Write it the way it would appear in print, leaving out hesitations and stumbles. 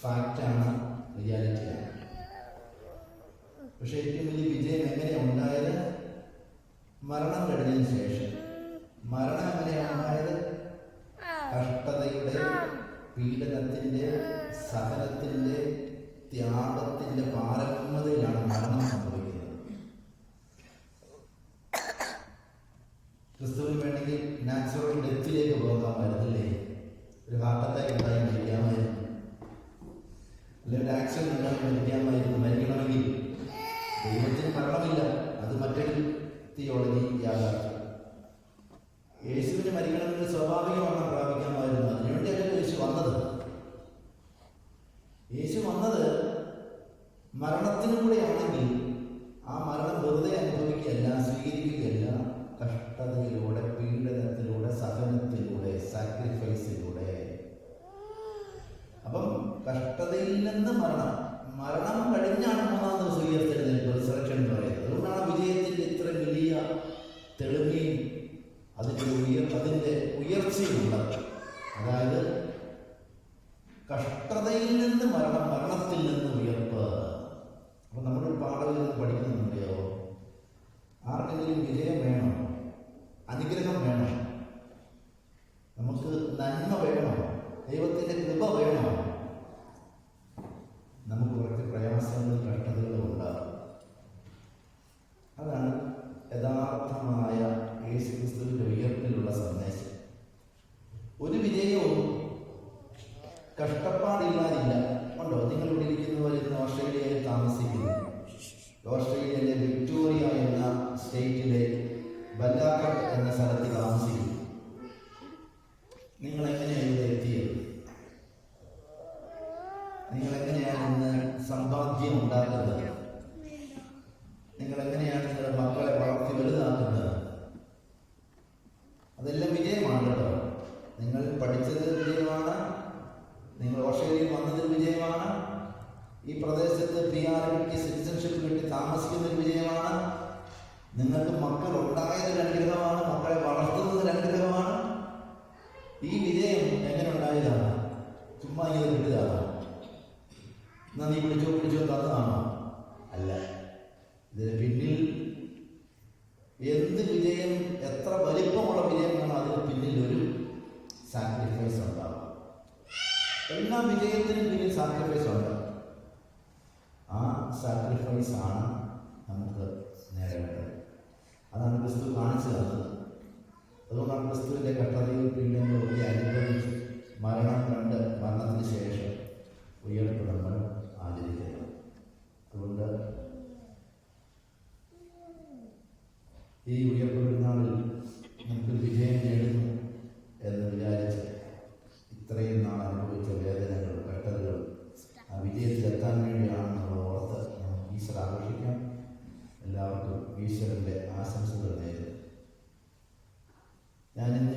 ഫാക്റ്റാണ്, റിയാലിറ്റിയാണ്. പക്ഷെ ഏറ്റവും വലിയ വിജയം എങ്ങനെയാണ് ഉണ്ടായത്? മരണം കഴിഞ്ഞതിന് ശേഷം. മരണം എങ്ങനെയാണ് ഉണ്ടായത്? കഷ്ടതയുടെ, പീഡനത്തിൻ്റെ, സഹനത്തിൻ്റെ, ത്യാഗത്തിൻ്റെ പാരമ്യതയിലാണ് മരണം സംഭവിക്കുന്നത്. ക്രിസ്തുവിന് വേണമെങ്കിൽ നാച്ചുറൽ ഡെത്തിലേക്ക് പോകാമായിരുന്നില്ലേ? ഒരു ഹാർട്ട് അറ്റാക്ക് ഉണ്ടായി മരിക്കാമായിരുന്നു, അല്ലെങ്കിൽ ഒരു ആക്സിഡന്റ് ഉണ്ടായി മരിക്കാമായിരുന്നു. മരിക്കണമെങ്കിൽ ദൈവത്തിന് മരണമില്ല, അത് മറ്റൊരു തിയോളജി യാഥാർത്ഥ്യം. യേശുവിന് മരിക്കണമെങ്കിൽ സ്വാഭാവിക മരണം പ്രാപിക്കാമായിരുന്നു. അതിനുവേണ്ടിയല്ല യേശു വന്നത്. യേശു വന്നത് മരണത്തിലൂടെയാണെങ്കിൽ ആ മരണം വെറുതെ അനുഭവിക്കുകയല്ല, സ്വീകരിക്കുകയല്ല, കഷ്ടതയിലൂടെ, പീഡനത്തിലൂടെ, സഹനത്തിലൂടെ, സാക്രിഫൈസിലൂടെ. അപ്പം കഷ്ടതയിൽ നിന്ന് മരണം കഴിഞ്ഞാണ് മൂന്നാം ദിവസം ഉയർത്തെഴുന്നേൽപ്പ്, റിസറക്ഷൻ എന്ന് പറയുന്നത്. അതുകൊണ്ടാണ് വിജയത്തിൻ്റെ ഇത്ര വലിയ തെളിമയും അതിൻ്റെ ഉയർച്ചയുമുള്ളത്. അതായത് കഷ്ടതയിൽ നിന്ന് മരണത്തിൽ നിന്ന് ഉയർപ്പ്. അപ്പം നമ്മളൊരു പാഠത്തിൽ നിന്ന് പഠിക്കുന്നുണ്ടോ? ആർക്കെങ്കിലും വിജയം വേണം, അനുഗ്രഹം വേണം, നമുക്ക് നന്മ വേണം, ദൈവത്തിൻ്റെ കൃപ വേണം, നമുക്ക് കുറച്ച് പ്രയാസങ്ങളും കഷ്ടതകളും ഉണ്ടാകും. അതാണ് യഥാർത്ഥമായ യേശുക്രിസ്തുവിൻ്റെ ഉയർപ്പിലുള്ള സന്ദേശം. ഒരു വിജയവും കഷ്ടപ്പാടില്ലാതില്ല. ഉണ്ടോ? നിങ്ങളിവിടെ ഇരിക്കുന്നവർ ഇന്ന് ഓസ്ട്രേലിയയിൽ താമസിക്കുന്നു. ഓസ്ട്രേലിയയിലെ വിക്ടോറിയ എന്ന സ്റ്റേറ്റിലെ ബല്ലാക്കട്ട് എന്ന സ്ഥലത്ത് താമസിക്കുന്നു. നിങ്ങൾ എങ്ങനെയാണ് ഇവിടെ എത്തിയത്? നിങ്ങൾ എങ്ങനെയാണ് ഇന്ന് സമ്പാദ്യം ഉണ്ടാക്കുന്നത്? നിങ്ങൾ എങ്ങനെയാണ് നിങ്ങളുടെ മക്കളെ വളർത്തി വലുതാക്കുന്നത്? അതെല്ലാം വിജയമാണ് കേട്ടോ. നിങ്ങൾ പഠിച്ചത് വിജയമാണ്, നിങ്ങൾ ഓസ്ട്രേലിയയിൽ വന്നതിൽ വിജയമാണ്, ഈ പ്രദേശത്ത് PR കിട്ടി, സിറ്റിസൺഷിപ്പ് കിട്ടി താമസിക്കുന്നതിൽ വിജയമാണ്, നിങ്ങൾക്ക് മക്കൾ ഉണ്ടായതിൽ അനുഗ്രഹമാണ്, മക്കളെ വളർത്തുന്നതിൽ അനുഗ്രഹമാണ്. ഈ വിജയം എങ്ങനെ ഉണ്ടായതാണ്? ചുമ്മാ ഇത് കിട്ടിയതാണോ? എന്നാ നീ പിടിച്ചോ തന്നതാണോ? അല്ല. ഇതിന് പിന്നിൽ എന്ത് വിജയം, എത്ര വലിപ്പമുള്ള വിജയമാണ്, അതിന് പിന്നിൽ ഒരു സാക്രിഫൈസ് ഉണ്ടാവും. എല്ലാ വിജയത്തിനും പിന്നിൽ സാക്രിഫൈസ് ഉണ്ട്. ആ സാക്രിഫൈസ് ആണ് നമുക്ക് നേടേണ്ടത്. അതാണ് ക്രിസ്തു കാണിച്ചു തന്നത്. അതുകൊണ്ടാണ് ക്രിസ്തുവിൻ്റെ കഷ്ടതയും പീഡനങ്ങളും ഒക്കെ അനുഭവിച്ച് മരണം കണ്ട് മരണത്തിന് ശേഷം ഉയർപ്പ് നമ്മൾ ആചരിക്കുന്നത്. അതുകൊണ്ട് ഈ ഉയർപ്പ് പെരുന്നാളിൽ നമുക്ക് വിജയം നേടുന്നു എന്ന് വിചാരിച്ച് ഇത്രയും നാൾ അനുഭവിച്ച വേദനകൾ, കഷ്ടതകൾ ആ വിജയത്തിലെത്താൻ വേണ്ടിയാണ് നമ്മൾ ഓർത്ത് നമുക്ക് ഈശ്വര ആഘോഷിക്കാം. എല്ലാവർക്കും ഈശ്വരൻ്റെ ആശംസകൾ നേരുന്നു. ഞാനിന്ന്